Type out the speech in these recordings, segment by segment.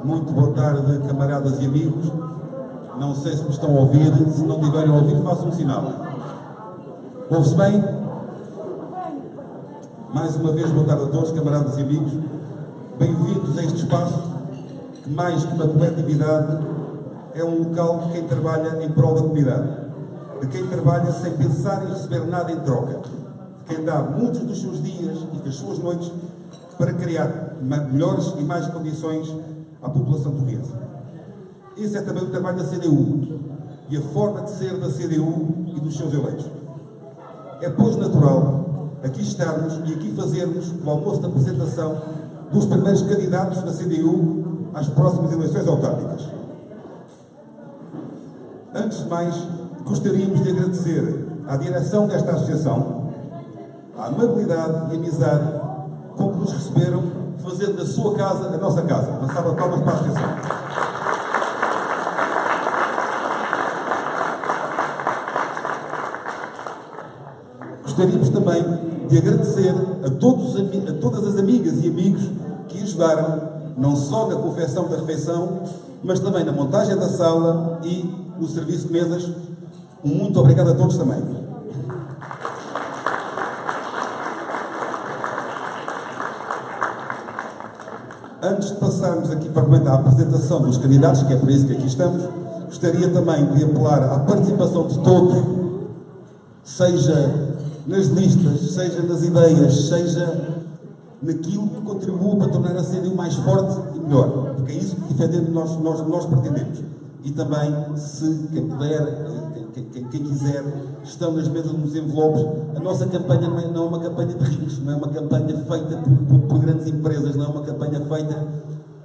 Muito boa tarde, camaradas e amigos. Não sei se me estão a ouvir. Se não tiverem a ouvir, façam um sinal. Ouve-se bem? Mais uma vez, boa tarde a todos, camaradas e amigos. Bem-vindos a este espaço que, mais que uma coletividade, é um local de quem trabalha em prol da comunidade. De quem trabalha sem pensar em receber nada em troca. De quem dá muitos dos seus dias e das suas noites para criar melhores e mais condições à população portuguesa. Esse é também o trabalho da CDU e a forma de ser da CDU e dos seus eleitos. É, pois, natural aqui estarmos e aqui fazermos o almoço de apresentação dos primeiros candidatos da CDU às próximas eleições autárquicas. Antes de mais, gostaríamos de agradecer à direção desta associação a amabilidade e amizade com que nos receberam, fazendo da sua casa a nossa casa. Uma salva de palmas para a associação. Gostaríamos também de agradecer a todas as amigas e amigos que ajudaram, não só na confecção da refeição, mas também na montagem da sala e no serviço de mesas. Um muito obrigado a todos também. Antes de passarmos aqui para comentar a apresentação dos candidatos, que é por isso que aqui estamos, gostaria também de apelar à participação de todos, seja nas listas, seja nas ideias, seja naquilo que contribua para tornar a CDU mais forte e melhor, porque é isso que efetivamente nós pretendemos. E também, se quem puder, quem quiser, estão nas mesas nos envelopes. A nossa campanha não é uma campanha de ricos, não é uma campanha feita por grandes empresas, não é uma campanha feita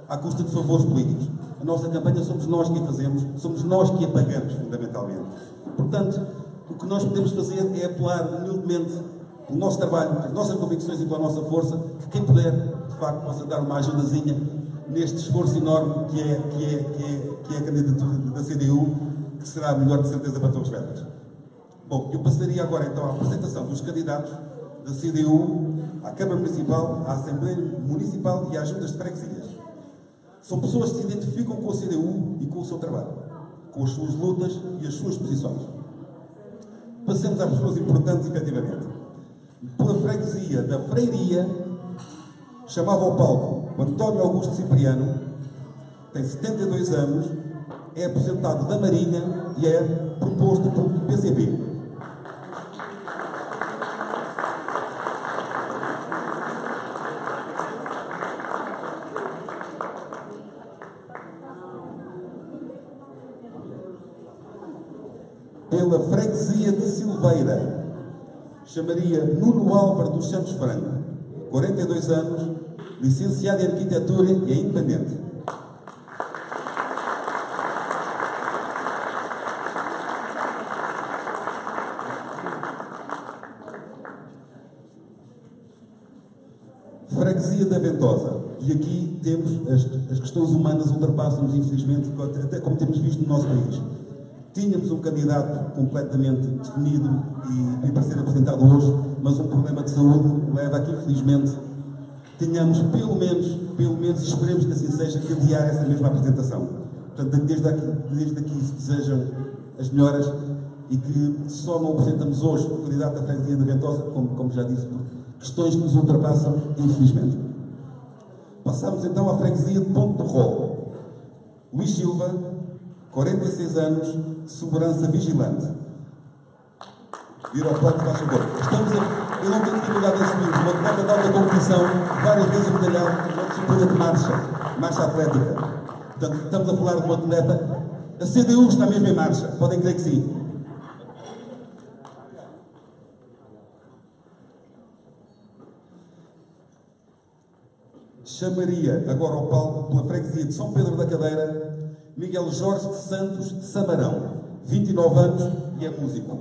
à custa de favores políticos. A nossa campanha somos nós que a fazemos, somos nós que a pagamos, fundamentalmente. Portanto, o que nós podemos fazer é apelar humildemente pelo nosso trabalho, pelas nossas convicções e pela nossa força, que quem puder, de facto, possa dar uma ajudazinha neste esforço enorme que é a candidatura da CDU, que será a melhor de certeza para todos os vetos. Bom, eu passaria agora então à apresentação dos candidatos da CDU à Câmara Municipal, à Assembleia Municipal e às Juntas de Freguesias. São pessoas que se identificam com a CDU e com o seu trabalho, com as suas lutas e as suas posições. Passemos às pessoas importantes, efetivamente. Pela freguesia da Freiria, chamava ao palco o António Augusto Cipriano, tem 72 anos, é aposentado da Marinha e é proposto pelo PCP. Pela freguesia de Silveira, chamaria Nuno Álvaro dos Santos Franco, 42 anos, licenciado em Arquitetura e é independente. Freguesia da Ventosa. E aqui temos as questões humanas ultrapassam-nos, infelizmente, até como temos visto no nosso país. Tínhamos um candidato completamente definido e para ser apresentado hoje, mas um problema de saúde leva a que, infelizmente, tenhamos, pelo menos, esperemos que assim seja, que adiar essa mesma apresentação. Portanto, desde aqui se desejam as melhoras e que só não apresentamos hoje o candidato da freguesia da Ventosa, como já disse, por questões que nos ultrapassam, infelizmente. Passamos então à freguesia de Ponte do Rol. Luís Silva, 46 anos, segurança vigilante. Vira ao plano, faz favor. Eu não tenho dificuldade em assumir uma atleta de alta competição, várias vezes medalhado na disciplina de marcha atlética. Portanto, estamos a falar de uma atleta. A CDU está mesmo em marcha, podem crer que sim. Chamaria agora ao palco, pela freguesia de São Pedro da Cadeira, Miguel Jorge de Santos de Samarão, 29 anos e é músico.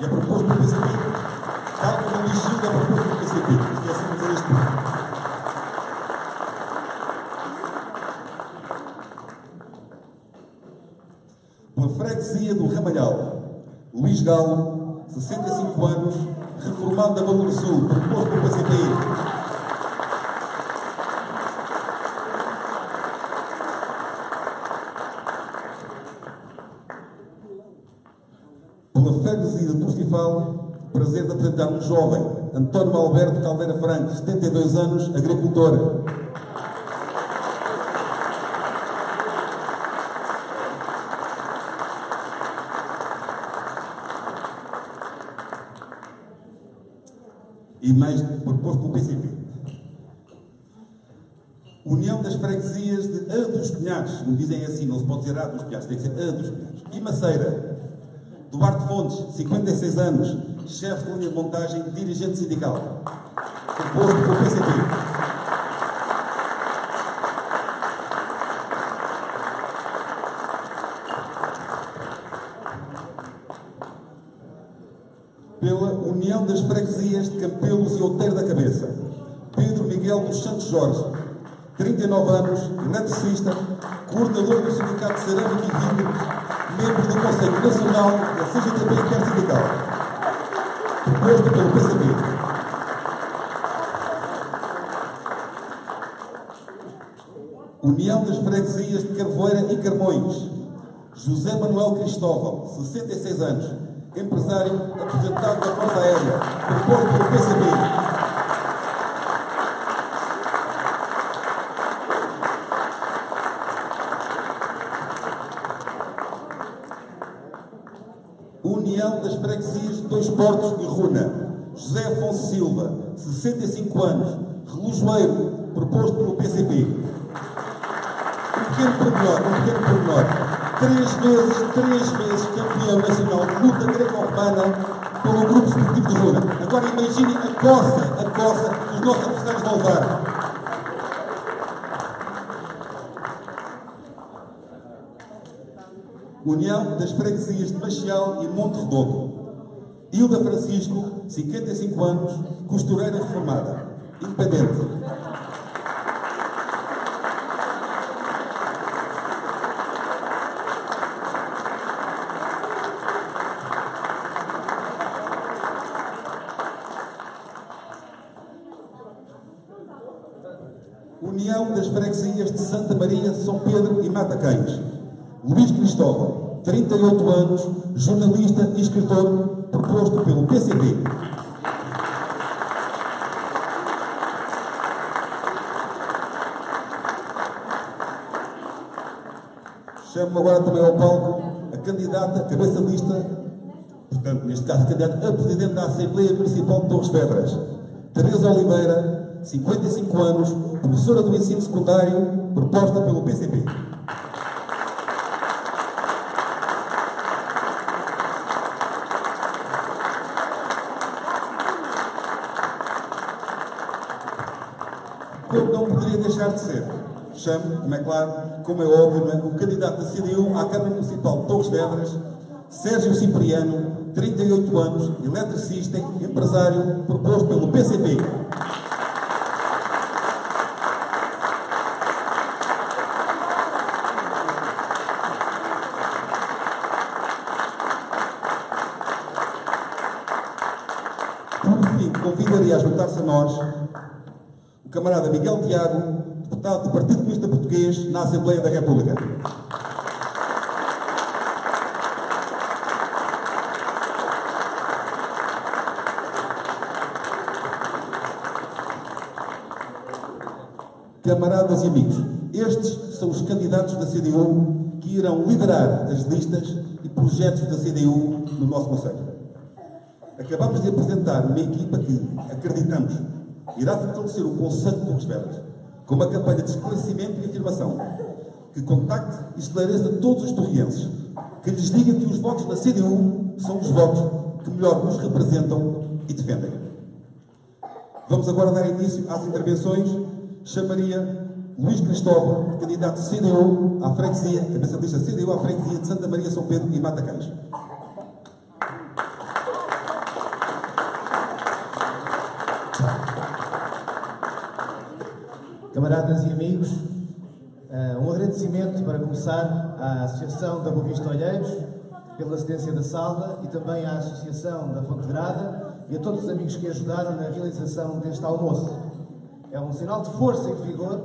E é proposto pelo PCP. Tal como o Luís Silva é proposto pelo PCP. Esqueci de dizer isto. Pela freguesia do Ramalhal, Luís Galo, 65 anos, reformado da Valor Sul, proposto pelo PCP. Pela freguesia do Turcifal, prazer de apresentar um jovem, António Alberto Caldeira Franco, 72 anos, agricultor. E mais proposto pelo PCP. União das freguesias de A dos Cunhados, não dizem assim, não se pode dizer A dos Cunhados, tem que ser A dos Cunhados. E Maceira, Duarte Fontes, 56 anos, chefe de linha de montagem, dirigente sindical. Proposto pelo PCP. Pela União das Freguesias de Campelos e Outeiro da Cabeça, Pedro Miguel dos Santos Jorge, 39 anos, eletricista, coordenador do Sindicato de Cerâmica e Vidro, membro do Conselho Nacional da CGTB Intersindical. Proposto pelo PCP. União das Freguesias de Carvoeira e Carmões, José Manuel Cristóvão, 66 anos, empresário aposentado da Força Aérea, proposto pelo PCP. União das Freguesias de Dois Portos e Runa, José Afonso Silva, 65 anos, relojoeiro, proposto pelo PCP. Um pequeno pormenor. 3 vezes campeão nacional de luta greco-romana pelo Grupo Esportivo de Runa. Agora imaginem a coça que os nossos adversários vão levar. União das Freguesias de Machial e Monte Redondo. Hilda Francisco, 55 anos, costureira reformada, independente. União das Freguesias de Santa Maria, São Pedro e Matacães. Luís Cristóvão, 38 anos, jornalista e escritor, proposto pelo PCP. Chamo agora também ao palco a candidata, cabeça de lista, portanto, neste caso, candidata a Presidente da Assembleia Municipal de Torres Vedras, Teresa Oliveira, 55 anos, professora do ensino secundário, proposta pelo PCP. Como não poderia deixar de ser, chamo, como é claro, como é óbvio, o candidato da CDU à Câmara Municipal de Torres Vedras, Sérgio Cipriano, 38 anos, eletricista, empresário, proposto pelo PCP. Por fim, convidaria a juntar-se a nós o camarada Miguel Tiago, deputado do Partido Comunista Português na Assembleia da República. Camaradas e amigos, estes são os candidatos da CDU que irão liderar as listas e projetos da CDU no nosso Conselho. Acabamos de apresentar uma equipa que, acreditamos, irá fortalecer o Conselho de Torres Vedras com uma campanha de esclarecimento e afirmação que contacte e esclareça todos os torrienses, que lhes diga que os votos na CDU são os votos que melhor nos representam e defendem. Vamos agora dar início às intervenções. Chamaria Luís Cristóvão, candidato CDU à freguesia, cabeça de lista CDU à freguesia de Santa Maria, São Pedro e Matacães. Camaradas e amigos, Um agradecimento, para começar, à Associação da Boa Vista Olheiros, pela cedência da sala, e também à Associação da Fonte Grada e a todos os amigos que ajudaram na realização deste almoço. É um sinal de força e vigor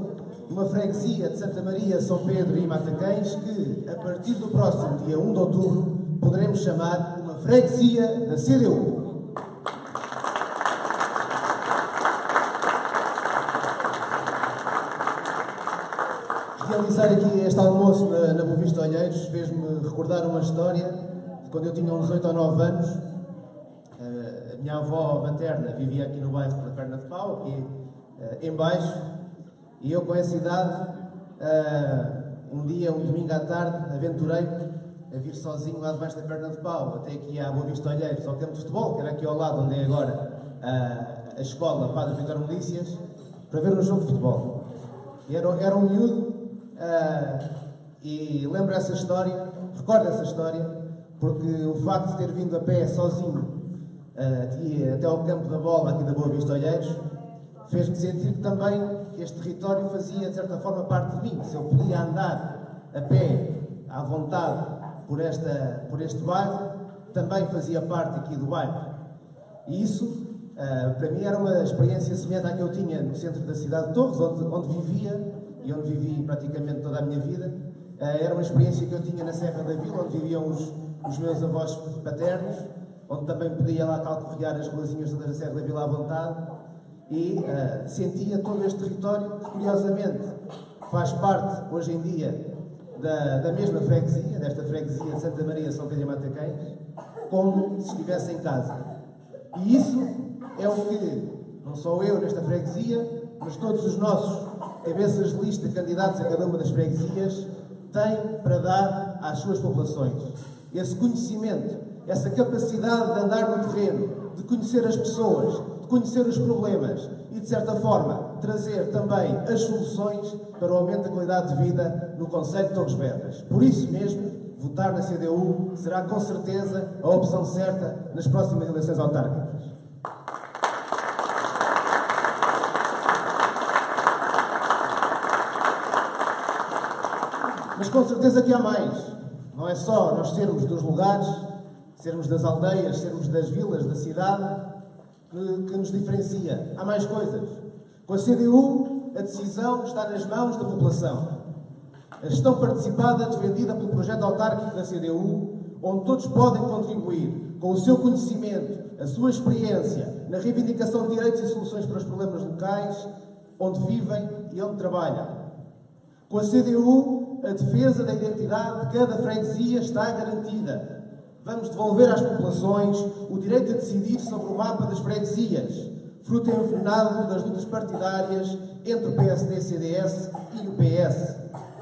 de uma freguesia de Santa Maria, São Pedro e Matacães que, a partir do próximo dia 1 de outubro, poderemos chamar uma freguesia da CDU. Realizar aqui este almoço na Boa Vista Olheiros fez-me recordar uma história de quando eu tinha uns 8 ou 9 anos. A minha avó materna vivia aqui no bairro da Perna de Pau, aqui em baixo, e eu com essa idade, um domingo à tarde, aventurei-me a vir sozinho lá debaixo da Perna de Pau, até aqui à Boa Vista Olheiros, ao campo de futebol, que era aqui ao lado, onde é agora a escola Padre Vítor Melícias, para ver um jogo de futebol. E era um miúdo, e lembro essa história, recordo essa história, porque o facto de ter vindo a pé sozinho até ao campo da bola aqui da Boa Vista Olheiros fez-me sentir que também este território fazia de certa forma parte de mim. Se eu podia andar a pé à vontade por este bairro, também fazia parte aqui do bairro. E isso para mim era uma experiência semelhante à que eu tinha no centro da cidade de Torres, onde vivia e onde vivi praticamente toda a minha vida. Era uma experiência que eu tinha na Serra da Vila, onde viviam os meus avós paternos, onde também podia lá calcorrear as ruazinhas da Serra da Vila à vontade, e sentia todo este território que, curiosamente, faz parte, hoje em dia, da mesma freguesia, desta freguesia de Santa Maria, São Pedro e Matacães, como se estivesse em casa. E isso é o que, não só eu nesta freguesia, mas todos os nossos cabeças de lista, candidatos a cada uma das freguesias, têm para dar às suas populações. Esse conhecimento, essa capacidade de andar no terreno, de conhecer as pessoas, de conhecer os problemas e, de certa forma, trazer também as soluções para o aumento da qualidade de vida no concelho de Torres Vedras. Por isso mesmo, votar na CDU será com certeza a opção certa nas próximas eleições autárquicas. Mas com certeza que há mais. Não é só nós sermos dos lugares, sermos das aldeias, sermos das vilas, da cidade, que nos diferencia. Há mais coisas. Com a CDU, a decisão está nas mãos da população. A gestão participada defendida pelo projeto autárquico da CDU, onde todos podem contribuir com o seu conhecimento, a sua experiência, na reivindicação de direitos e soluções para os problemas locais, onde vivem e onde trabalham. Com a CDU, a defesa da identidade de cada freguesia está garantida. Vamos devolver às populações o direito a decidir sobre o mapa das freguesias, fruto envenenado das lutas partidárias entre o PSD, CDS e o PS,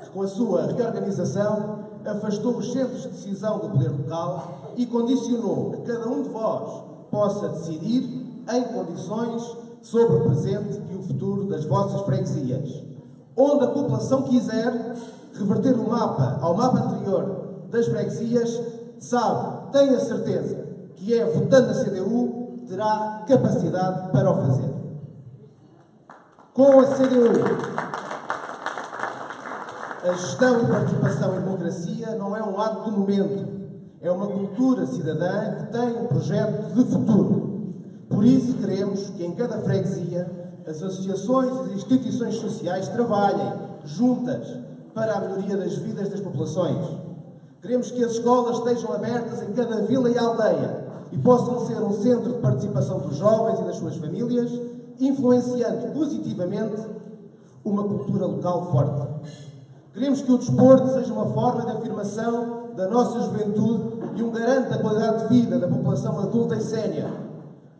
que com a sua reorganização afastou os centros de decisão do poder local e condicionou que cada um de vós possa decidir em condições sobre o presente e o futuro das vossas freguesias. Onde a população quiser reverter o mapa ao mapa anterior das freguesias, sabe, tenha certeza que votando na CDU, terá capacidade para o fazer. Com a CDU, a gestão e participação em democracia não é um ato de momento, é uma cultura cidadã que tem um projeto de futuro. Por isso, queremos que em cada freguesia as associações e as instituições sociais trabalhem juntas para a melhoria das vidas das populações. Queremos que as escolas estejam abertas em cada vila e aldeia e possam ser um centro de participação dos jovens e das suas famílias, influenciando positivamente uma cultura local forte. Queremos que o desporto seja uma forma de afirmação da nossa juventude e um garante da qualidade de vida da população adulta e sénior.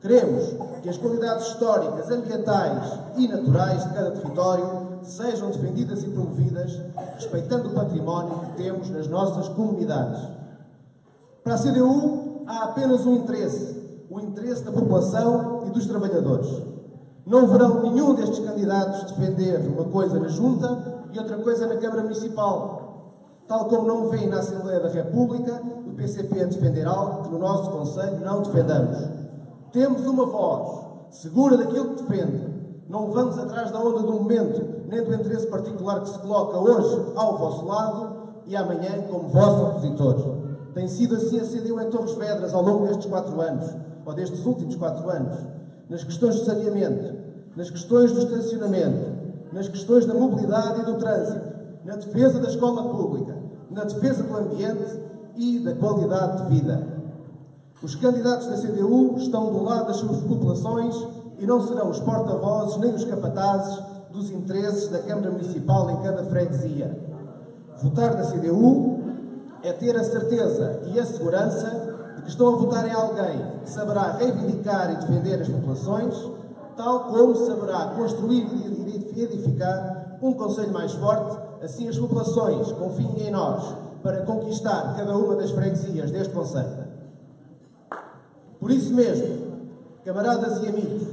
Queremos que as qualidades históricas, ambientais e naturais de cada território sejam defendidas e promovidas, respeitando o património que temos nas nossas comunidades. Para a CDU, há apenas um interesse, o interesse da população e dos trabalhadores. Não verão nenhum destes candidatos defender uma coisa na Junta e outra coisa na Câmara Municipal, tal como não vêem na Assembleia da República o PCP a defender algo que no nosso Conselho não defendamos. Temos uma voz segura daquilo que defende. Não vamos atrás da onda do momento, nem do interesse particular que se coloca hoje ao vosso lado e amanhã como vossos opositores. Tem sido assim a CDU em Torres Vedras ao longo destes 4 anos, ou destes últimos 4 anos, nas questões do saneamento, nas questões do estacionamento, nas questões da mobilidade e do trânsito, na defesa da escola pública, na defesa do ambiente e da qualidade de vida. Os candidatos da CDU estão do lado das suas populações e não serão os porta-vozes nem os capatazes dos interesses da Câmara Municipal em cada freguesia. Votar na CDU é ter a certeza e a segurança de que estão a votar em alguém que saberá reivindicar e defender as populações, tal como saberá construir e edificar um concelho mais forte, assim as populações confiem em nós para conquistar cada uma das freguesias deste concelho. Por isso mesmo, camaradas e amigos,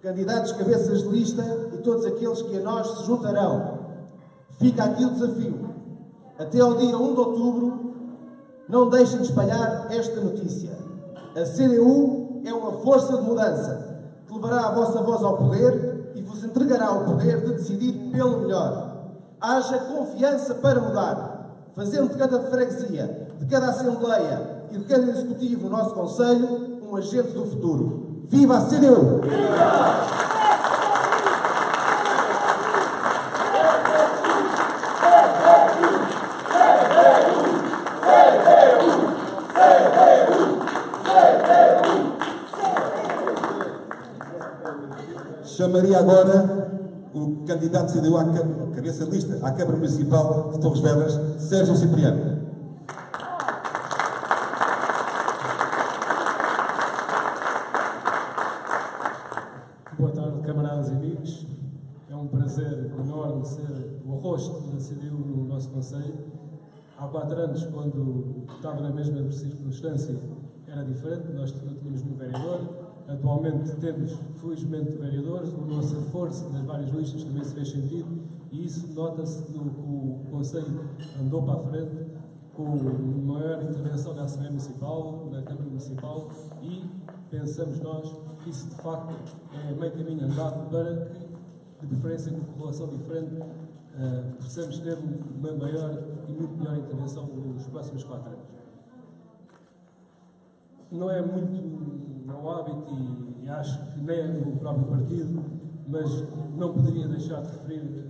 candidatos cabeças de lista e todos aqueles que a nós se juntarão, fica aqui o desafio. Até ao dia 1 de outubro, não deixem de espalhar esta notícia. A CDU é uma força de mudança que levará a vossa voz ao poder e vos entregará o poder de decidir pelo melhor. Haja confiança para mudar, fazendo de cada freguesia, de cada assembleia e de cada executivo do nosso concelho um agente do futuro. Viva a CDU! Viva! Chamaria agora o candidato CDU à cabeça de lista à Câmara Municipal de Torres Vedras, Sérgio Cipriano. Boa tarde, camaradas e amigos. É um prazer enorme ser o rosto da CDU no nosso concelho. Há 4 anos, quando estava na mesma circunstância, era diferente. Nós não tínhamos um vereador. Atualmente temos, felizmente, vereadores. O nosso reforço nas várias listas também se fez sentido e isso nota-se que o Conselho andou para a frente com maior intervenção na Assembleia Municipal, na Câmara Municipal e pensamos nós que isso, de facto, é meio caminho andado para que, de preferência com população diferente, possamos ter uma maior e muito melhor intervenção nos próximos 4 anos. Não é muito meu hábito e acho que nem é no próprio partido, mas não poderia deixar de referir,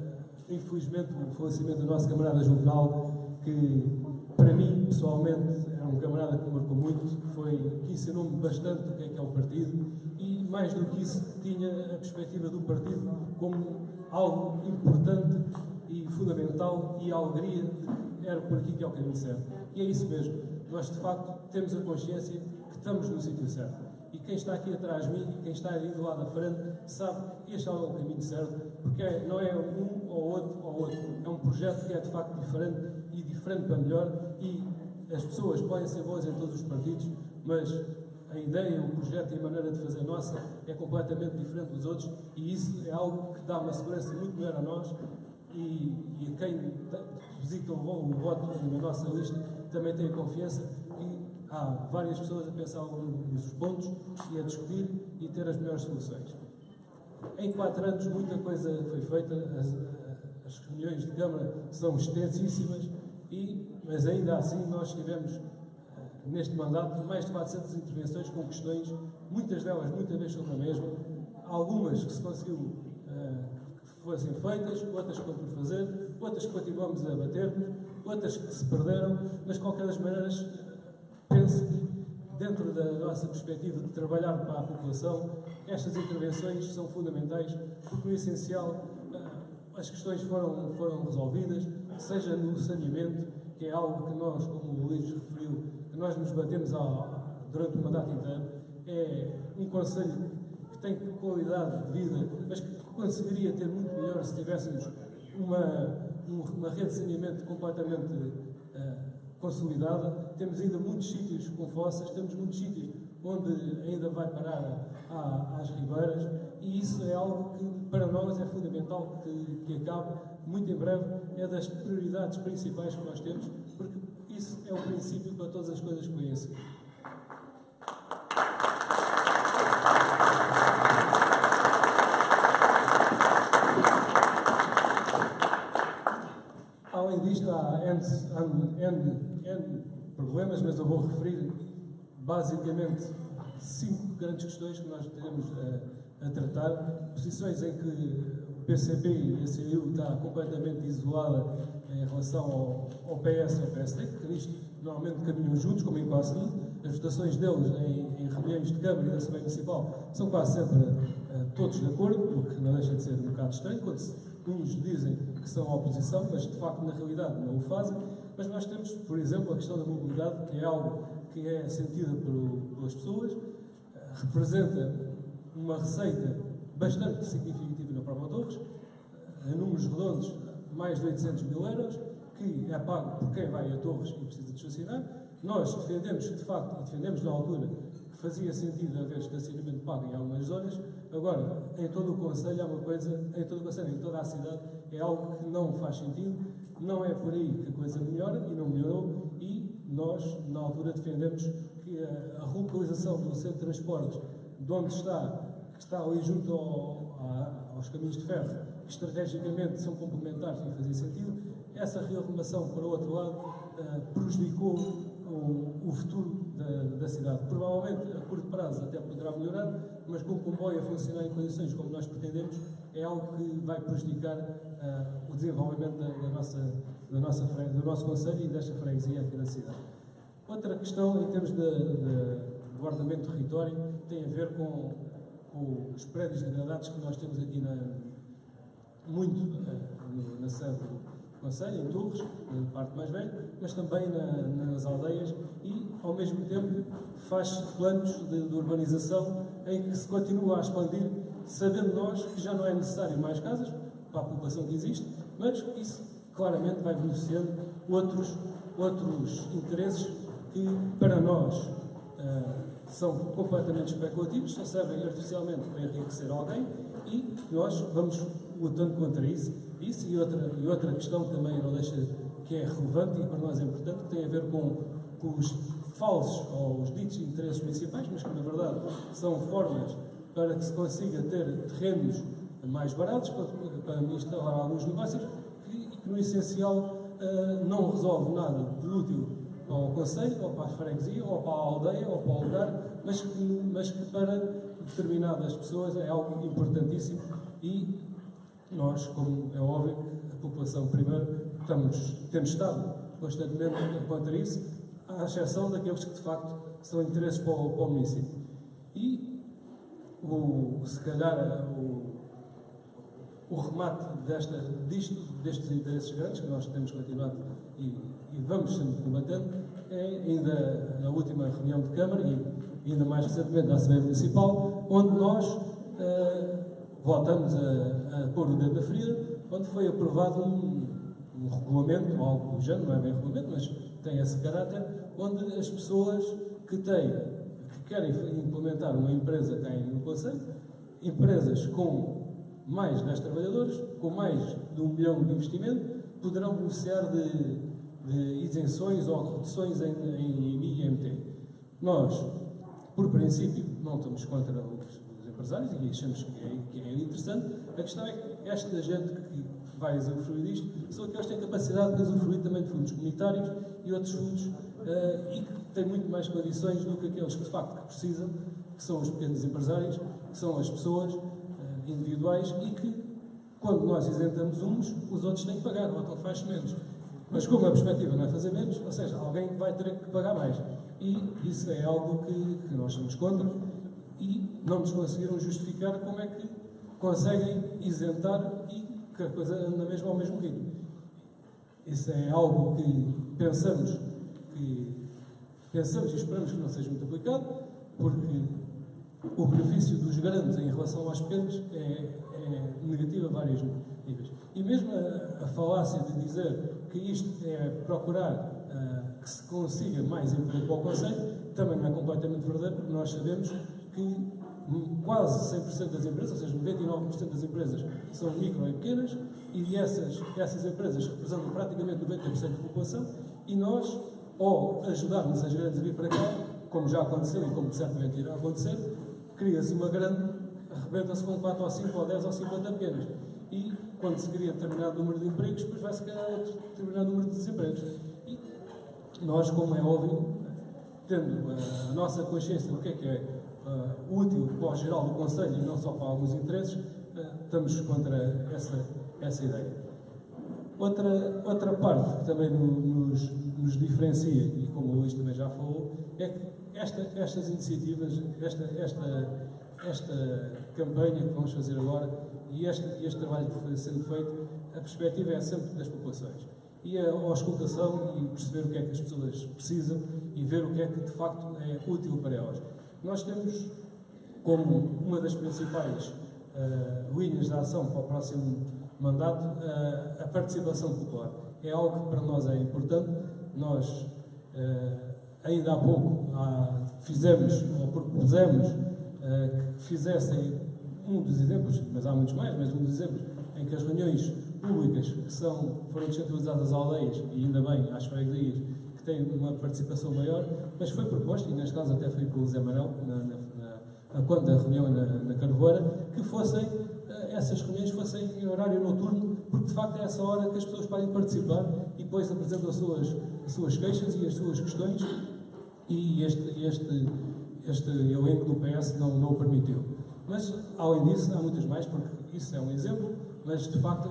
infelizmente, o falecimento do nosso camarada Juvenal, que, para mim, pessoalmente, era um camarada que me marcou muito, que ensinou-me bastante o que é o partido e, mais do que isso, tinha a perspectiva do partido como algo importante e fundamental e a alegria de era por aqui que é o caminho certo. E é isso mesmo. Nós, de facto, temos a consciência que estamos no sítio certo. E quem está aqui atrás de mim, quem está ali do lado da frente, sabe que este é o caminho certo, porque não é um ou outro, é um projeto que é de facto diferente e diferente para melhor e as pessoas podem ser boas em todos os partidos, mas a ideia, o projeto e a maneira de fazer nossa é completamente diferente dos outros e isso é algo que dá uma segurança muito maior a nós e a quem deposita o voto na nossa lista também tem a confiança que há várias pessoas a pensar nos pontos e a discutir e ter as melhores soluções. Em 4 anos muita coisa foi feita, as reuniões de Câmara são extensíssimas, mas ainda assim nós tivemos neste mandato mais de 400 intervenções com questões, muitas delas muitas vezes sobre a mesma, algumas que se conseguiu que fossem feitas, outras que estão por fazer, outras que continuamos a bater-nos, outras que se perderam, mas de qualquer das maneiras penso que, dentro da nossa perspectiva de trabalhar para a população, estas intervenções são fundamentais, porque, no essencial, as questões foram resolvidas, seja no saneamento, que é algo que nós, como o Luís referiu, que nós nos batemos durante o mandato inteiro, é um concelho que tem qualidade de vida, mas que conseguiria ter muito melhor se tivéssemos uma rede de saneamento completamente consolidada. Temos ainda muitos sítios com fossas, temos muitos sítios onde ainda vai parar às ribeiras e isso é algo que para nós é fundamental que acabe muito em breve, é das prioridades principais que nós temos, porque isso é o princípio para todas as coisas que vêm a seguir. Além disto, há N problemas, mas eu vou referir basicamente 5 grandes questões que nós teremos a tratar. Posições em que o PCP e a CDU está completamente isolada em relação ao PS e ao PSD, que nisto normalmente caminham juntos, como em quase tudo. As votações deles em reuniões de Câmara e da Assembleia Municipal são quase sempre todos de acordo, o que não deixa de ser um bocado estranho, quando uns dizem que são a oposição, mas de facto na realidade não o fazem. Mas nós temos, por exemplo, a questão da mobilidade, que é algo que é sentida pelas pessoas, representa uma receita bastante significativa na Prova de Torres, em números redondos, mais de 800 mil euros, que é pago por quem vai a Torres e precisa de estacionar. Nós defendemos, de facto, e defendemos na altura, que fazia sentido haver estacionamento pago em algumas zonas. Agora, em todo o Conselho há uma coisa, em todo o Conselho, em toda a cidade, é algo que não faz sentido, não é por aí que a coisa melhora, e não melhorou, e nós, na altura, defendemos que a relocalização do centro de transportes, de onde está, que está ali junto aos caminhos de ferro, que estrategicamente são complementares e fazia sentido, essa rearrumação para o outro lado prejudicou o futuro da cidade. Provavelmente, a curto prazo, até poderá melhorar, mas com o comboio a funcionar em condições como nós pretendemos, é algo que vai prejudicar o desenvolvimento do nosso Conselho e desta freguesia aqui da cidade. Outra questão, em termos de guardamento de território, tem a ver com os prédios degradados que nós temos aqui na sede do Conselho, em Torres, na parte mais velha, mas também nas aldeias, e ao mesmo tempo faz planos de urbanização em que se continua a expandir, sabendo nós que já não é necessário mais casas para a população que existe, mas isso claramente vai beneficiando outros interesses que para nós são completamente especulativos, só servem artificialmente para enriquecer alguém, e nós vamos lutando contra isso. Isso e outra questão que também não deixa, que é relevante e para nós é importante, que tem a ver com os falsos ou os ditos interesses municipais, mas que na verdade são formas para que se consiga ter terrenos mais baratos para instalar alguns negócios e que no essencial não resolve nada de útil ao Conselho, ou para a freguesia, ou para a aldeia, ou para o lugar, mas que para determinadas pessoas é algo importantíssimo, e nós, como é óbvio, a população primeiro, temos estado constantemente contra isso, à exceção daqueles que de facto são interesses para o município. E se calhar o remate destes interesses grandes que nós temos continuado e vamos sempre combatendo é ainda na última reunião de Câmara e ainda mais recentemente na Assembleia Municipal, onde nós voltamos a pôr o dedo na ferida, onde foi aprovado um regulamento, algo do género, não é bem regulamento, mas tem esse caráter, onde as pessoas que querem implementar uma empresa cá no Conselho, empresas com mais 10 trabalhadores, com mais de 1 milhão de investimento, poderão beneficiar de isenções ou reduções em IMI e IMT. Nós, por princípio, não estamos contra os empresários e achamos que é interessante. A questão é que esta gente que vai usufruir disto são aqueles que têm capacidade de usufruir também de fundos comunitários e outros fundos e que têm muito mais condições do que aqueles que de facto que precisam, que são os pequenos empresários, que são as pessoas individuais e que, quando nós isentamos uns, os outros têm que pagar, ou então faz menos. Mas como a perspectiva não é fazer menos, ou seja, alguém vai ter que pagar mais. E isso é algo que nós somos contra e não nos conseguiram justificar como é que conseguem isentar e que a coisa anda mesmo ao mesmo ritmo. Isso é algo que pensamos e esperamos que não seja muito aplicado, porque o benefício dos grandes em relação aos pequenos é negativo a vários níveis. E mesmo a falácia de dizer que isto é procurar que se consiga mais emprego para o Conselho, também não é completamente verdadeiro, porque nós sabemos que quase 100% das empresas, ou seja, 99% das empresas são micro e pequenas, e essas empresas representam praticamente 90% da população, e nós, ou ajudarmos as grandes a vir para cá, como já aconteceu e como certamente irá acontecer, cria-se uma grande, arrebenta-se com 4 ou 5 ou 10 ou 50 pequenas. E quando se cria determinado número de empregos, depois vai-se criar outro determinado número de desempregos. E nós, como é óbvio, tendo a nossa consciência do que é útil para o geral do Conselho e não só para alguns interesses, estamos contra essa ideia. Outra parte que também nos diferencia, e como o Luís também já falou, é que estas iniciativas, esta campanha que vamos fazer agora e este trabalho que foi sendo feito, a perspectiva é sempre das populações. E a auscultação e perceber o que é que as pessoas precisam e ver o que é que de facto é útil para elas. Nós temos como uma das principais linhas de ação para o próximo mandato a participação popular. É algo que para nós é importante. Nós, ainda há pouco, fizemos ou propusemos que fizessem um dos exemplos, mas há muitos mais, mas um dos exemplos em que as reuniões públicas que foram descentralizadas às aldeias, e ainda bem às freguesias, que têm uma participação maior, mas foi proposto, e neste caso até foi pelo Zé Manuel, quando a reunião na Carvoeira, que essas reuniões fossem em horário noturno, porque de facto é essa hora que as pessoas podem participar e depois apresentam as suas queixas e as suas questões, e este elenco do PS não o permitiu. Mas, além disso, há muitas mais, porque isso é um exemplo, mas de facto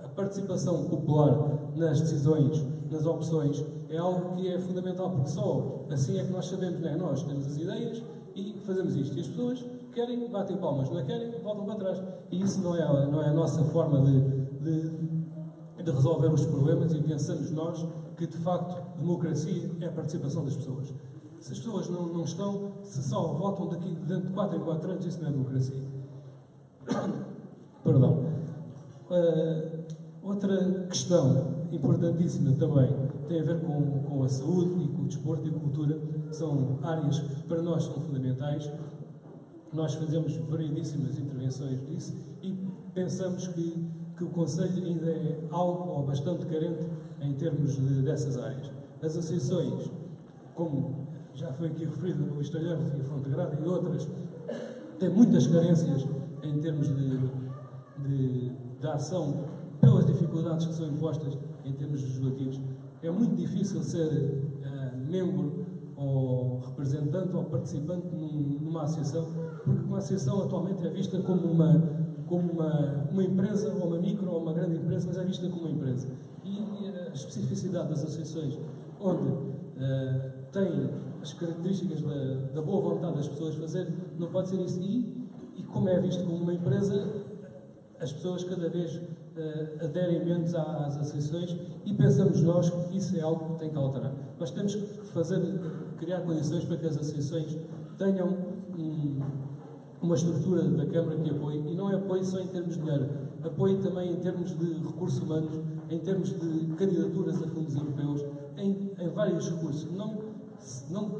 a participação popular nas decisões, nas opções, é algo que é fundamental, porque só assim é que nós sabemos, não é? Nós temos as ideias e fazemos isto, e as pessoas querem, batem palmas, não querem, voltam para trás. E isso não é a nossa forma de resolver os problemas, e pensamos nós que, de facto, democracia é a participação das pessoas. Se as pessoas não estão, se só votam dentro de 4 em 4 anos, isso não é democracia. Perdão. Outra questão importantíssima também tem a ver com a saúde e com o desporto e a cultura. São áreas que para nós são fundamentais. Nós fazemos variedíssimas intervenções disso e pensamos que o Conselho ainda é algo ou bastante carente em termos dessas áreas. As associações, como já foi aqui referido no Luís Talheiros e a Fonte Grada e outras, têm muitas carências em termos de ação pelas dificuldades que são impostas em termos legislativos. É muito difícil ser membro ou representante ou participante numa associação, porque uma associação atualmente é vista como uma empresa, ou uma micro ou uma grande empresa, mas é vista como uma empresa. E a especificidade das associações, onde tem as características da boa vontade das pessoas fazer, não pode ser isso. E como é visto como uma empresa, as pessoas cada vez aderem menos às associações, e pensamos nós que isso é algo que tem que alterar. Nós temos que criar condições para que as associações tenham uma estrutura da Câmara que apoie, e não é apoio só em termos de dinheiro, apoio também em termos de recursos humanos, em termos de candidaturas a fundos europeus, em vários recursos. Não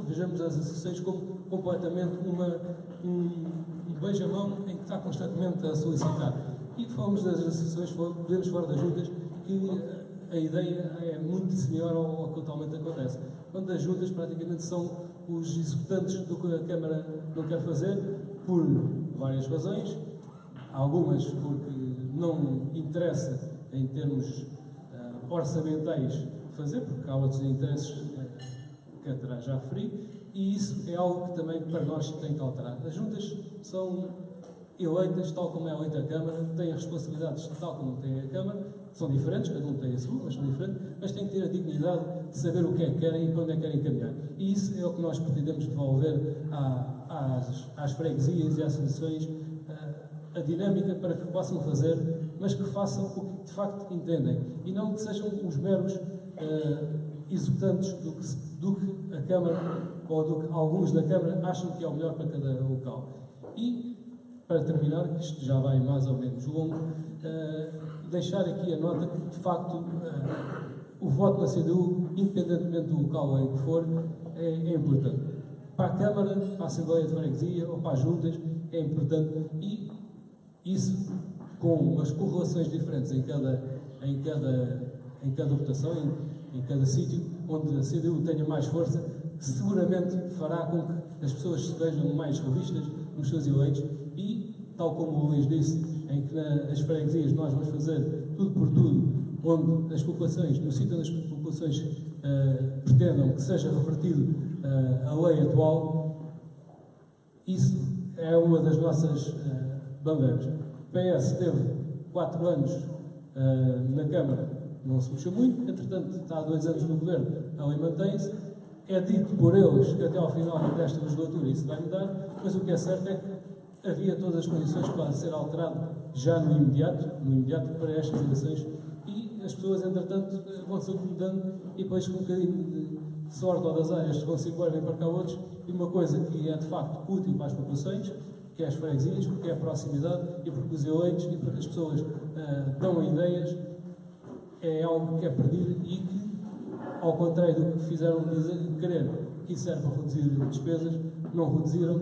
vejamos as associações como completamente um beijamão em que está constantemente a solicitar. E falamos das associações, podemos falar das juntas, que a ideia é muito similar ao que atualmente acontece. Quando as juntas praticamente são os executantes do que a Câmara não quer fazer, por várias razões, algumas porque não interessa em termos orçamentais fazer, porque há outros interesses que atrás já referi, e isso é algo que também para nós tem que alterar. As juntas são eleitas, tal como é eleita a Câmara, têm responsabilidades tal como tem a Câmara, são diferentes, cada um tem a sua, mas são diferentes, mas têm que ter a dignidade de saber o que é que querem e para onde é que querem caminhar. E isso é o que nós pretendemos devolver às freguesias e às associações, a dinâmica para que possam fazer, mas que façam o que de facto entendem, e não que sejam os meros executantes do que a Câmara ou do que alguns da Câmara acham que é o melhor para cada local. E, para terminar, isto já vai mais ou menos longo, deixar aqui a nota que, de facto, o voto na CDU, independentemente do local em que for, é importante. Para a Câmara, para a Assembleia de Freguesia ou para as juntas, é importante, e isso, com as correlações diferentes em cada votação, em cada sítio onde a CDU tenha mais força, seguramente fará com que as pessoas estejam mais revistas nos seus eleitos, e tal como o Luís disse, em que nas freguesias nós vamos fazer tudo por tudo, onde as populações, no sítio onde as populações pretendam que seja revertido a lei atual, isso é uma das nossas bandeiras. O PS teve 4 anos na Câmara, não se mexeu muito, entretanto está há 2 anos no Governo, a lei mantém-se. É dito por eles que até ao final desta legislatura isso vai mudar, mas o que é certo é que havia todas as condições para ser alterado já no imediato para estas eleições, e as pessoas, entretanto, vão-se acomodando e depois com um bocadinho de sorte ou das áreas vão-se embora, vêm para cá outros, e uma coisa que é de facto útil para as populações, que é as freguesias, porque é a proximidade e porque os eleitos e porque as pessoas dão ideias, é algo que é perdido e que, ao contrário do que fizeram querer que isso era para reduzir despesas, não reduziram.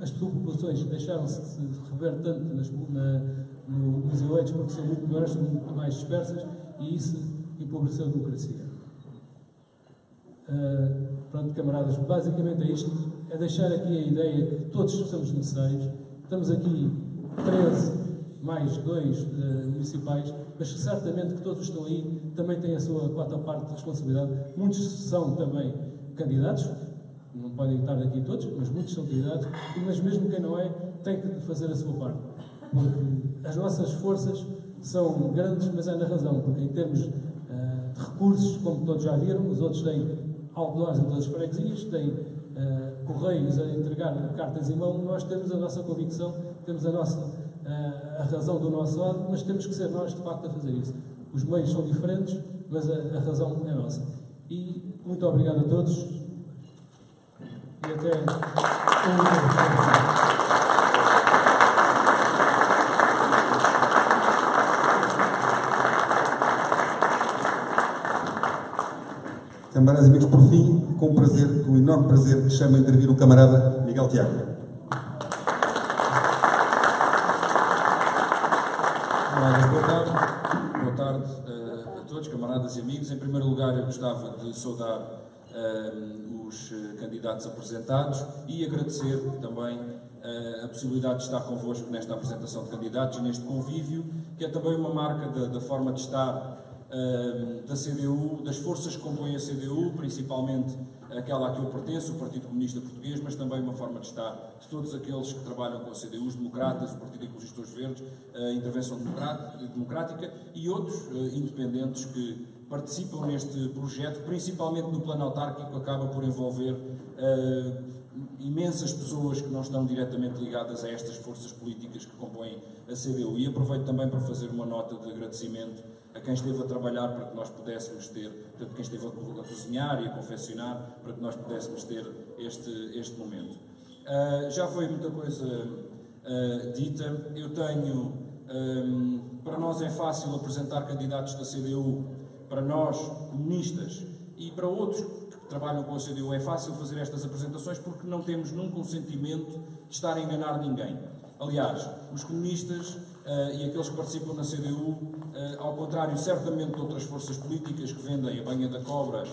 As populações deixaram-se de se rever tanto nos eleitos porque são muito maiores, são muito mais dispersas, e isso empobreceu a democracia. Pronto, camaradas, basicamente é isto, é deixar aqui a ideia que todos somos necessários. Estamos aqui 13 mais 2 municipais, mas certamente que todos que estão aí também têm a sua quarta parte de responsabilidade. Muitos são também candidatos, não podem estar aqui todos, mas muitos são candidatos, mas mesmo quem não é, tem que fazer a sua parte. Porque as nossas forças são grandes, mas é na razão, porque em termos de recursos, como todos já viram, os outros têm outdoors em todas as freguesias, têm correios a entregar cartas em mão, nós temos a nossa convicção, temos a razão do nosso lado, mas temos que ser nós, de facto, a fazer isso. Os meios são diferentes, mas a razão é nossa. E muito obrigado a todos. E até... Camaradas e amigos, por fim, com enorme prazer, chamo a intervir o camarada Miguel Tiago. Boa tarde a todos, camaradas e amigos. Em primeiro lugar, eu gostava de saudar os candidatos apresentados e agradecer também a possibilidade de estar convosco nesta apresentação de candidatos e neste convívio, que é também uma marca da forma de estar da CDU, das forças que compõem a CDU, principalmente aquela a que eu pertenço, o Partido Comunista Português, mas também uma forma de estar de todos aqueles que trabalham com a CDU, os democratas, o Partido Ecologistas Verdes, a Intervenção Democrática e outros independentes que participam neste projeto, principalmente no plano autárquico, que acaba por envolver imensas pessoas que não estão diretamente ligadas a estas forças políticas que compõem a CDU. E aproveito também para fazer uma nota de agradecimento a quem esteve a trabalhar para que nós pudéssemos ter, portanto, quem esteve a cozinhar e a confeccionar para que nós pudéssemos ter este momento. Já foi muita coisa dita. Eu tenho, para nós é fácil apresentar candidatos da CDU, para nós, comunistas, e para outros que trabalham com a CDU é fácil fazer estas apresentações porque não temos nunca um sentimento de estar a enganar ninguém. Aliás, os comunistas e aqueles que participam na CDU, ao contrário certamente de outras forças políticas que vendem a banha da cobra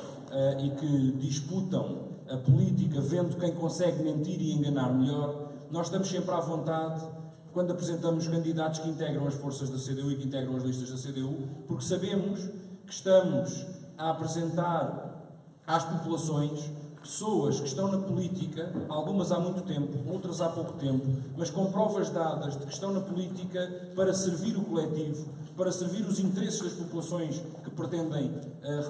e que disputam a política vendo quem consegue mentir e enganar melhor, nós estamos sempre à vontade quando apresentamos candidatos que integram as forças da CDU e que integram as listas da CDU, porque sabemos que estamos a apresentar às populações pessoas que estão na política, algumas há muito tempo, outras há pouco tempo, mas com provas dadas de que estão na política para servir o coletivo, para servir os interesses das populações que pretendem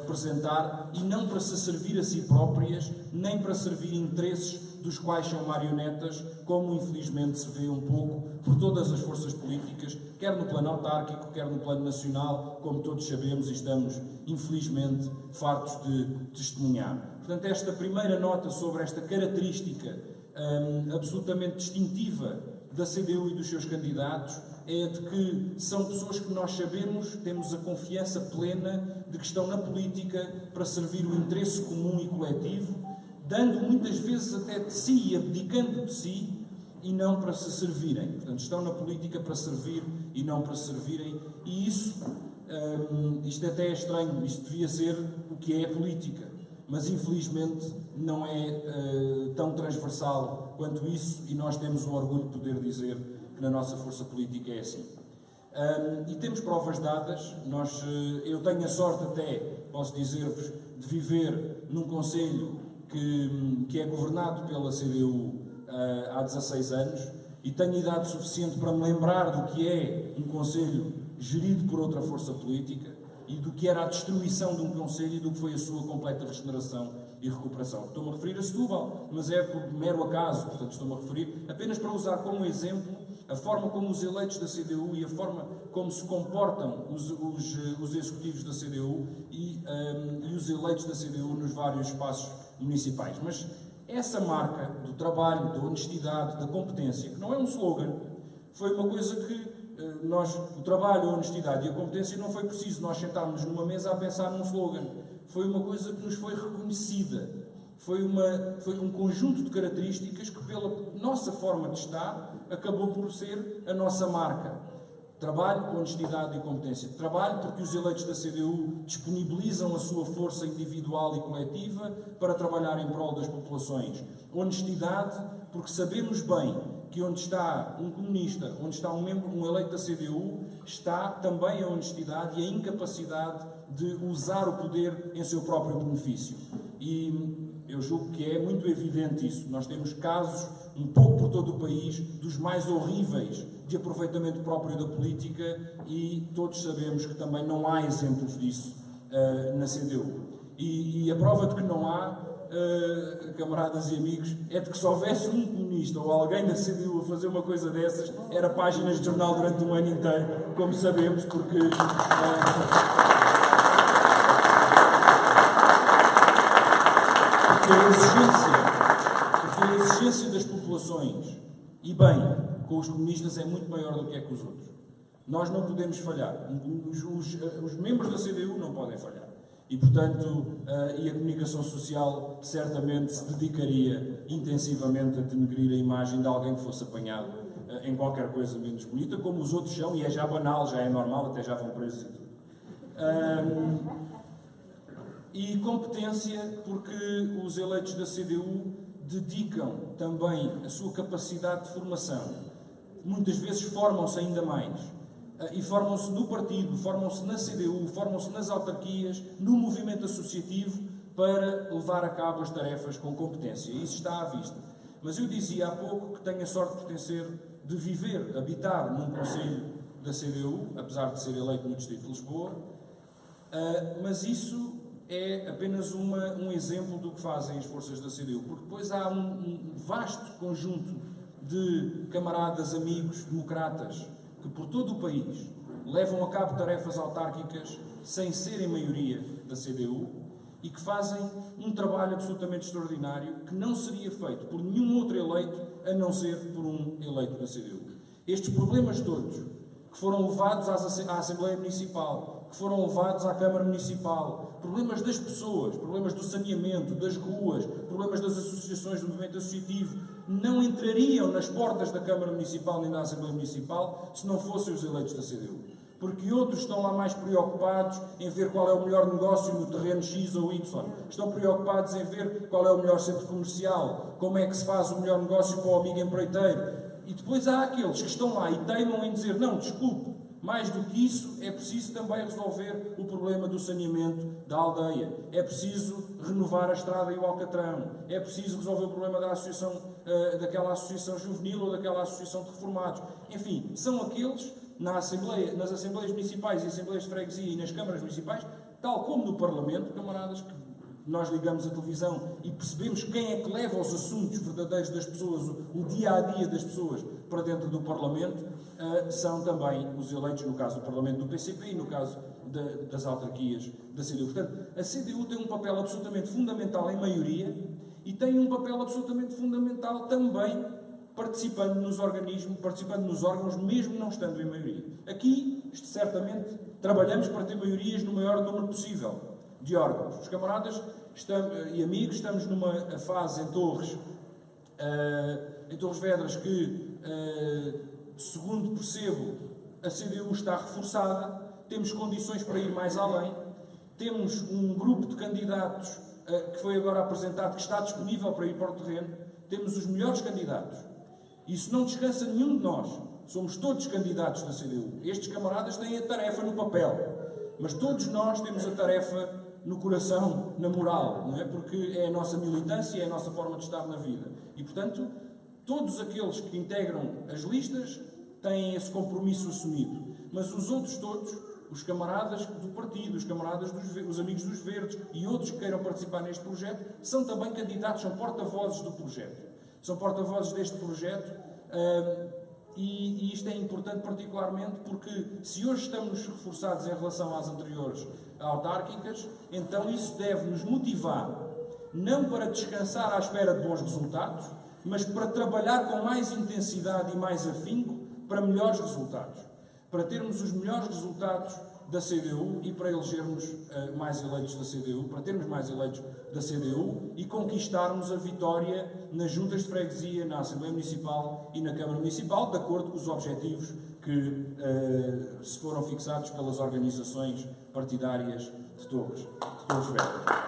representar e não para se servir a si próprias, nem para servir interesses dos quais são marionetas, como infelizmente se vê um pouco por todas as forças políticas, quer no plano autárquico, quer no plano nacional, como todos sabemos e estamos, infelizmente, fartos de testemunhar. Portanto, esta primeira nota sobre esta característica absolutamente distintiva da CDU e dos seus candidatos é de que são pessoas que nós sabemos, temos a confiança plena de que estão na política para servir o interesse comum e coletivo, dando muitas vezes até de si e abdicando de si, e não para se servirem. Portanto, estão na política para servir e não para se servirem, e isso, isto até é estranho, isto devia ser o que é a política, mas infelizmente não é tão transversal quanto isso, e nós temos o orgulho de poder dizer que na nossa força política é assim. E temos provas dadas. Eu tenho a sorte até, posso dizer-vos, de viver num concelho que é governado pela CDU há 16 anos e tenho idade suficiente para me lembrar do que é um concelho gerido por outra força política e do que era a destruição de um concelho e do que foi a sua completa regeneração e recuperação. Estou-me a referir a Setúbal, mas é por mero acaso, portanto estou-me a referir apenas para usar como exemplo a forma como os eleitos da CDU e a forma como se comportam os executivos da CDU e os eleitos da CDU nos vários espaços municipais. Mas essa marca do trabalho, da honestidade, da competência, que não é um slogan, foi uma coisa que o trabalho, a honestidade e a competência não foi preciso nós sentarmos numa mesa a pensar num slogan. Foi uma coisa que nos foi reconhecida. Foi um conjunto de características que, pela nossa forma de estar, acabou por ser a nossa marca. Trabalho, honestidade e competência. Trabalho porque os eleitos da CDU disponibilizam a sua força individual e coletiva para trabalhar em prol das populações. Honestidade porque sabemos bem que onde está um comunista, onde está um eleito da CDU, está também a honestidade e a incapacidade de usar o poder em seu próprio benefício. E eu julgo que é muito evidente isso. Nós temos casos, um pouco por todo o país, dos mais horríveis de aproveitamento próprio da política e todos sabemos que também não há exemplos disso na CDU. E a prova de que não há, camaradas e amigos, é de que se houvesse um comunista ou alguém da CDU a fazer uma coisa dessas, era páginas de jornal durante um ano inteiro, como sabemos, porque a exigência das populações, e bem, com os comunistas é muito maior do que é com os outros. Nós não podemos falhar. Os membros da CDU não podem falhar. E, portanto, e a comunicação social certamente se dedicaria intensivamente a denegrir a imagem de alguém que fosse apanhado em qualquer coisa menos bonita, como os outros são, e é já banal, já é normal, até já vão presos e tudo. E competência, porque os eleitos da CDU dedicam também a sua capacidade de formação. Muitas vezes formam-se ainda mais. E formam-se no partido, formam-se na CDU, formam-se nas autarquias, no movimento associativo, para levar a cabo as tarefas com competência. Isso está à vista. Mas eu dizia há pouco que tenho a sorte de pertencer, de viver, habitar num concelho da CDU, apesar de ser eleito no Distrito de Lisboa, mas isso é apenas um exemplo do que fazem as forças da CDU, porque depois há um vasto conjunto de camaradas, amigos, democratas, que por todo o país levam a cabo tarefas autárquicas sem serem maioria da CDU e que fazem um trabalho absolutamente extraordinário que não seria feito por nenhum outro eleito a não ser por um eleito da CDU. Estes problemas todos que foram levados à Assembleia Municipal, que foram levados à Câmara Municipal, problemas das pessoas, problemas do saneamento, das ruas, problemas das associações do movimento associativo, não entrariam nas portas da Câmara Municipal nem da Assembleia Municipal se não fossem os eleitos da CDU. Porque outros estão lá mais preocupados em ver qual é o melhor negócio no terreno X ou Y. Estão preocupados em ver qual é o melhor centro comercial, como é que se faz o melhor negócio para o amigo empreiteiro. E depois há aqueles que estão lá e teimam em dizer, não, desculpe, mais do que isso, é preciso também resolver o problema do saneamento da aldeia. É preciso renovar a estrada e o Alcatrão. É preciso resolver o problema da associação, daquela associação juvenil ou daquela associação de reformados. Enfim, são aqueles nas Assembleias Municipais e Assembleias de Freguesia e nas Câmaras Municipais, tal como no Parlamento, camaradas, que nós ligamos a televisão e percebemos quem é que leva os assuntos verdadeiros das pessoas, o dia-a-dia das pessoas para dentro do Parlamento, são também os eleitos, no caso do Parlamento do PCP e no caso das autarquias da CDU. Portanto, a CDU tem um papel absolutamente fundamental em maioria e tem um papel absolutamente fundamental também participando nos organismos, participando nos órgãos, mesmo não estando em maioria. Aqui, certamente, trabalhamos para ter maiorias no maior número possível de órgãos. Os camaradas e amigos, estamos numa fase em Torres Vedras que, segundo percebo, a CDU está reforçada, temos condições para ir mais além, temos um grupo de candidatos que foi agora apresentado, que está disponível para ir para o terreno, temos os melhores candidatos. Isso não descansa nenhum de nós somos todos candidatos da CDU. Estes camaradas têm a tarefa no papel, mas todos nós temos a tarefa no coração, na moral, não é? Porque é a nossa militância, é a nossa forma de estar na vida. E, portanto, todos aqueles que integram as listas têm esse compromisso assumido. Mas os outros todos, os camaradas do partido, os camaradas os amigos dos Verdes e outros que queiram participar neste projeto, são também candidatos, são porta-vozes do projeto. São porta-vozes deste projeto e isto é importante particularmente porque se hoje estamos reforçados em relação às anteriores autárquicas, então isso deve nos motivar não para descansar à espera de bons resultados, mas para trabalhar com mais intensidade e mais afinco para melhores resultados. Para termos os melhores resultados da CDU e para elegermos mais eleitos da CDU, para termos mais eleitos da CDU e conquistarmos a vitória nas juntas de freguesia, na Assembleia Municipal e na Câmara Municipal, de acordo com os objetivos que se foram fixados pelas organizações partidárias de Torres Vedras.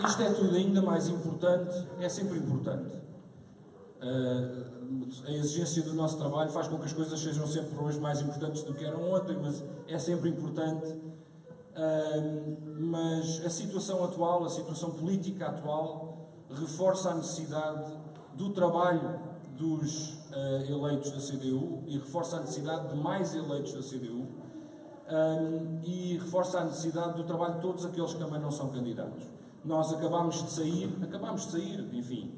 Isto é tudo ainda mais importante, é sempre importante. A exigência do nosso trabalho faz com que as coisas sejam sempre hoje mais importantes do que eram ontem, mas é sempre importante. Mas a situação atual, a situação política atual, reforça a necessidade do trabalho dos eleitos da CDU e reforça a necessidade de mais eleitos da CDU e reforça a necessidade do trabalho de todos aqueles que também não são candidatos. Nós acabámos de sair, enfim,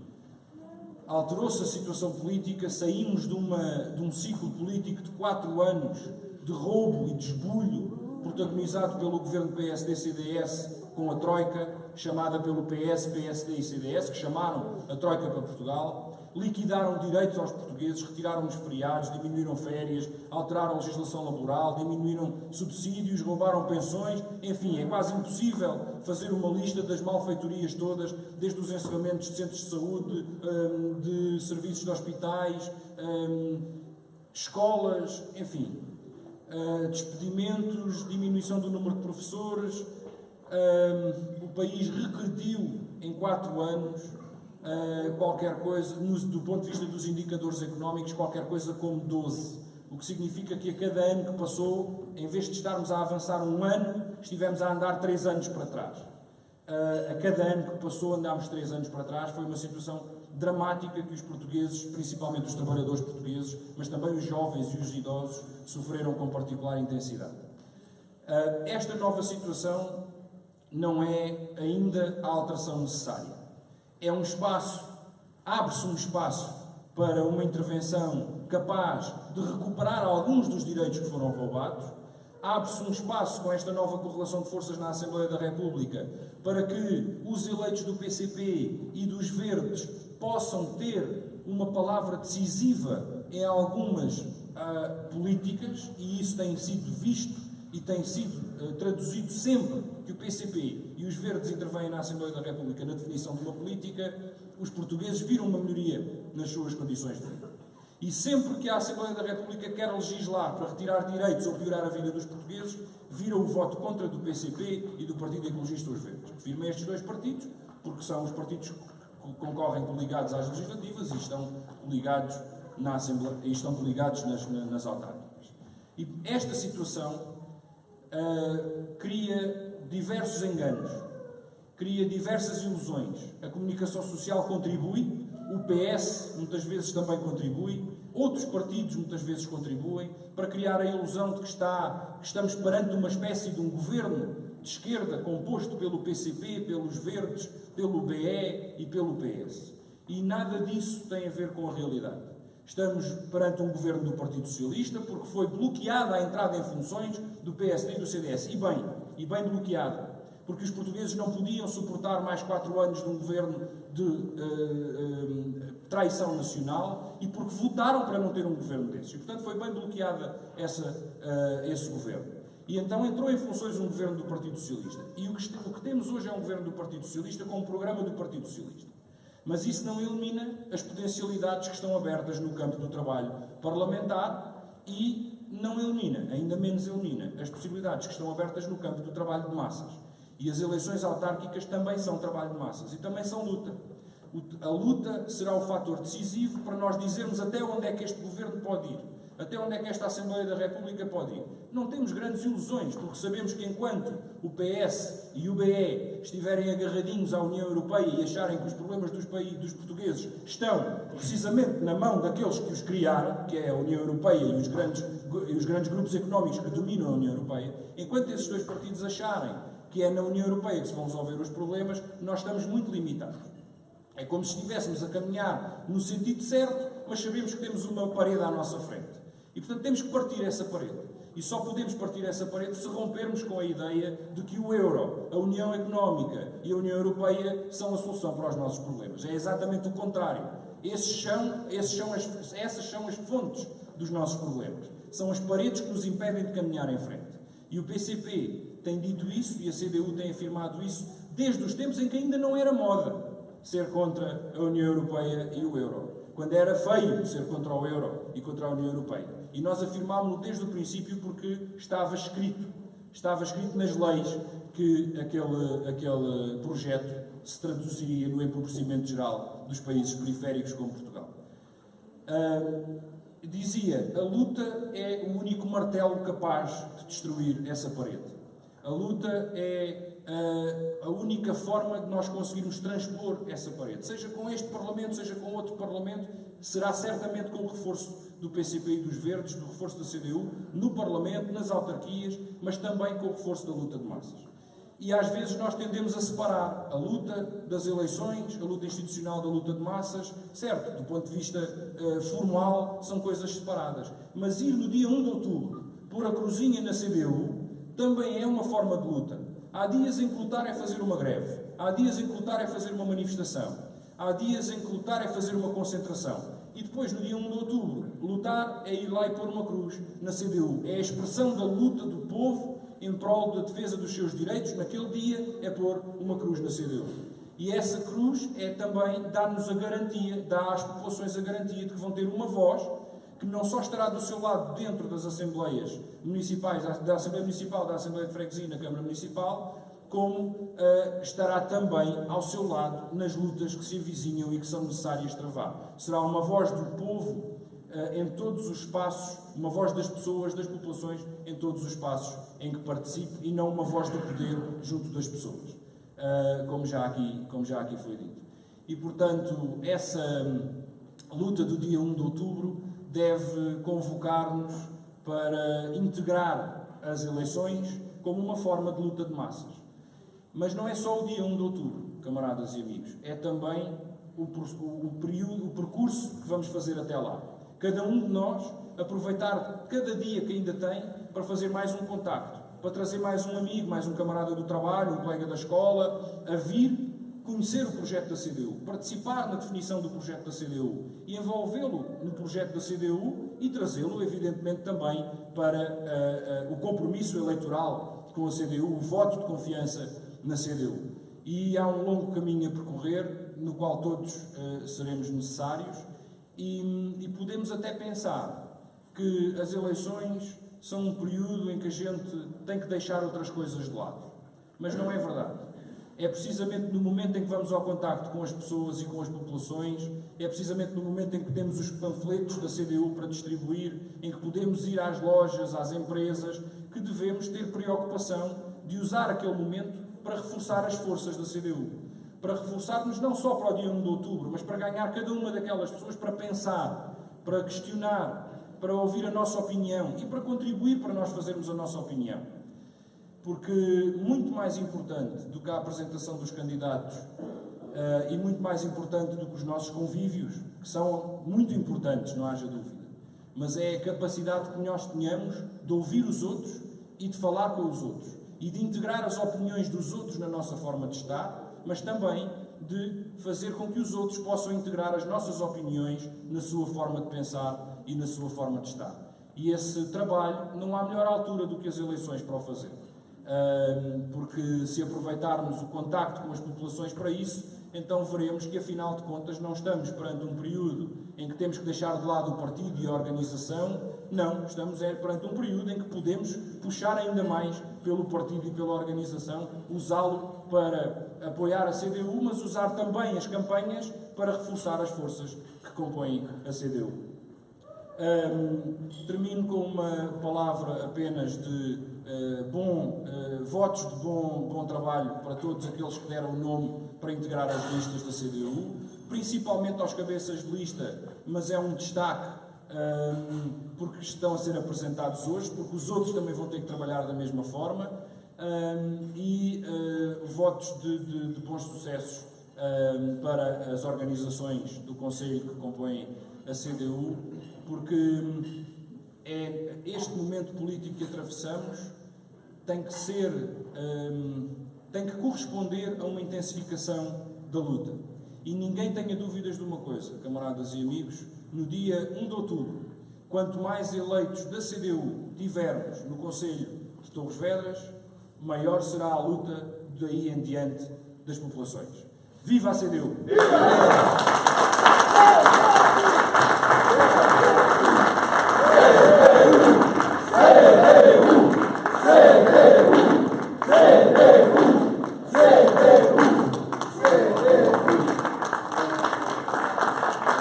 alterou-se a situação política, saímos de um ciclo político de 4 anos de roubo e de esbulho, protagonizado pelo governo PSD-CDS com a Troika, chamada pelo PS, PSD e CDS, que chamaram a Troika para Portugal, liquidaram direitos aos portugueses, retiraram os feriados, diminuíram férias, alteraram a legislação laboral, diminuíram subsídios, roubaram pensões, enfim, é quase impossível fazer uma lista das malfeitorias todas, desde os encerramentos de centros de saúde, de serviços de hospitais, escolas, enfim, despedimentos, diminuição do número de professores. O país regrediu em 4 anos qualquer coisa, do ponto de vista dos indicadores económicos, qualquer coisa como 12. O que significa que a cada ano que passou, em vez de estarmos a avançar 1 ano, estivemos a andar 3 anos para trás. A cada ano que passou, andámos 3 anos para trás. Foi uma situação dramática que os portugueses, principalmente os trabalhadores portugueses, mas também os jovens e os idosos, sofreram com particular intensidade. Esta nova situação não é ainda a alteração necessária. É um espaço, abre-se um espaço para uma intervenção capaz de recuperar alguns dos direitos que foram roubados. Abre-se um espaço com esta nova correlação de forças na Assembleia da República para que os eleitos do PCP e dos Verdes possam ter uma palavra decisiva em algumas políticas, e isso tem sido visto e tem sido traduzido sempre que o PCP e os Verdes intervêm na Assembleia da República na definição de uma política, os portugueses viram uma melhoria nas suas condições de vida. E sempre que a Assembleia da República quer legislar para retirar direitos ou piorar a vida dos portugueses, viram o voto contra do PCP e do Partido Ecologista dos Verdes. Firmem estes 2 partidos, porque são os partidos que concorrem coligados às legislativas e estão ligados na Assembleia, e estão coligados nas autárquicas. E esta situação cria diversos enganos, cria diversas ilusões. A comunicação social contribui, o PS muitas vezes também contribui, outros partidos muitas vezes contribuem para criar a ilusão de que estamos perante uma espécie de um governo de esquerda composto pelo PCP, pelos Verdes, pelo BE e pelo PS. E nada disso tem a ver com a realidade. Estamos perante um governo do Partido Socialista porque foi bloqueada a entrada em funções do PSD e do CDS. E bem bloqueada. Porque os portugueses não podiam suportar mais 4 anos de um governo de traição nacional e porque votaram para não ter um governo desses. E, portanto, foi bem bloqueada esse governo. E então entrou em funções um governo do Partido Socialista. E o que temos hoje é um governo do Partido Socialista com um programa do Partido Socialista. Mas isso não elimina as potencialidades que estão abertas no campo do trabalho parlamentar e não elimina, ainda menos elimina, as possibilidades que estão abertas no campo do trabalho de massas. E as eleições autárquicas também são trabalho de massas e também são luta. A luta será o fator decisivo para nós dizermos até onde é que este governo pode ir, até onde é que esta Assembleia da República pode ir. Não temos grandes ilusões, porque sabemos que enquanto o PS e o BE estiverem agarradinhos à União Europeia e acharem que os problemas dos portugueses estão precisamente na mão daqueles que os criaram, que é a União Europeia e os grandes grupos económicos que dominam a União Europeia, enquanto esses dois partidos acharem que é na União Europeia que se vão resolver os problemas, nós estamos muito limitados. É como se estivéssemos a caminhar no sentido certo, mas sabemos que temos uma parede à nossa frente. E, portanto, temos que partir essa parede. E só podemos partir essa parede se rompermos com a ideia de que o euro, a União Económica e a União Europeia são a solução para os nossos problemas. É exatamente o contrário. Essas são as fontes dos nossos problemas. São as paredes que nos impedem de caminhar em frente. E o PCP tem dito isso e a CDU tem afirmado isso desde os tempos em que ainda não era moda ser contra a União Europeia e o euro. Quando era feio ser contra o euro e contra a União Europeia. E nós afirmámos-lo desde o princípio porque estava escrito nas leis que aquele projeto se traduziria no empobrecimento geral dos países periféricos como Portugal. Dizia, a luta é o único martelo capaz de destruir essa parede. A luta é a única forma de nós conseguirmos transpor essa parede. Seja com este Parlamento, seja com outro Parlamento, será certamente com o reforço do PCP e dos Verdes, do reforço da CDU, no Parlamento, nas autarquias, mas também com o reforço da luta de massas. E às vezes nós tendemos a separar a luta das eleições, a luta institucional da luta de massas. Certo, do ponto de vista formal, são coisas separadas. Mas ir no dia 1 de outubro, pôr a cruzinha na CDU, também é uma forma de luta. Há dias em que lutar é fazer uma greve. Há dias em que lutar é fazer uma manifestação. Há dias em que lutar é fazer uma concentração. E depois, no dia 1 de outubro, lutar é ir lá e pôr uma cruz na CDU. É a expressão da luta do povo em prol da defesa dos seus direitos. Naquele dia é pôr uma cruz na CDU. E essa cruz é também dar-nos a garantia, dá às populações a garantia de que vão ter uma voz que não só estará do seu lado dentro das Assembleias Municipais, da Assembleia Municipal, da Assembleia de Freguesia e na Câmara Municipal, como estará também ao seu lado nas lutas que se avizinham e que são necessárias travar. Será uma voz do povo em todos os espaços, uma voz das pessoas, das populações, em todos os espaços em que participe e não uma voz do poder junto das pessoas, como já aqui foi dito. E, portanto, essa luta do dia 1 de outubro deve convocar-nos para integrar as eleições como uma forma de luta de massas. Mas não é só o dia 1 de outubro, camaradas e amigos, é também o percurso que vamos fazer até lá. Cada um de nós aproveitar cada dia que ainda tem para fazer mais um contacto, para trazer mais um amigo, mais um camarada do trabalho, um colega da escola, a vir conhecer o projeto da CDU, participar na definição do projeto da CDU e envolvê-lo no projeto da CDU e trazê-lo, evidentemente, também para o compromisso eleitoral com a CDU, o voto de confiança na CDU. E há um longo caminho a percorrer, no qual todos seremos necessários, e podemos até pensar que as eleições são um período em que a gente tem que deixar outras coisas de lado. Mas não é verdade. É precisamente no momento em que vamos ao contacto com as pessoas e com as populações, é precisamente no momento em que temos os panfletos da CDU para distribuir, em que podemos ir às lojas, às empresas, que devemos ter preocupação de usar aquele momento para reforçar as forças da CDU. Para reforçarmos não só para o dia 1 de outubro, mas para ganhar cada uma daquelas pessoas para pensar, para questionar, para ouvir a nossa opinião e para contribuir para nós fazermos a nossa opinião. Porque muito mais importante do que a apresentação dos candidatos e muito mais importante do que os nossos convívios, que são muito importantes, não haja dúvida, mas é a capacidade que nós tenhamos de ouvir os outros e de falar com os outros e de integrar as opiniões dos outros na nossa forma de estar, mas também de fazer com que os outros possam integrar as nossas opiniões na sua forma de pensar e na sua forma de estar. E esse trabalho não há melhor altura do que as eleições para o fazer. Porque se aproveitarmos o contacto com as populações para isso, então veremos que, afinal de contas, não estamos perante um período em que temos que deixar de lado o partido e a organização. Não, estamos perante um período em que podemos puxar ainda mais pelo partido e pela organização, usá-lo para apoiar a CDU, mas usar também as campanhas para reforçar as forças que compõem a CDU. Termino com uma palavra apenas de votos de bom trabalho para todos aqueles que deram o nome para integrar as listas da CDU, principalmente aos cabeças de lista, mas é um destaque porque estão a ser apresentados hoje, porque os outros também vão ter que trabalhar da mesma forma, e votos de bons sucessos para as organizações do Conselho que compõem a CDU, porque este momento político que atravessamos tem que corresponder a uma intensificação da luta. E ninguém tenha dúvidas de uma coisa, camaradas e amigos: no dia 1 de outubro, quanto mais eleitos da CDU tivermos no Conselho de Torres Vedras, maior será a luta daí em diante das populações. Viva a CDU!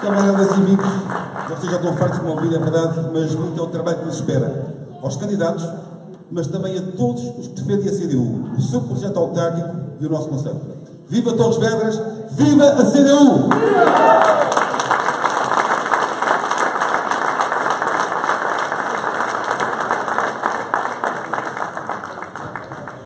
Camaradas e amigos, vocês já estão fartos de me ouvir, é verdade, mas muito é o trabalho que nos espera. Aos candidatos, mas também a todos os que defendem a CDU, o seu projeto autárquico e o nosso conselho. Viva Torres Vedras, viva a CDU!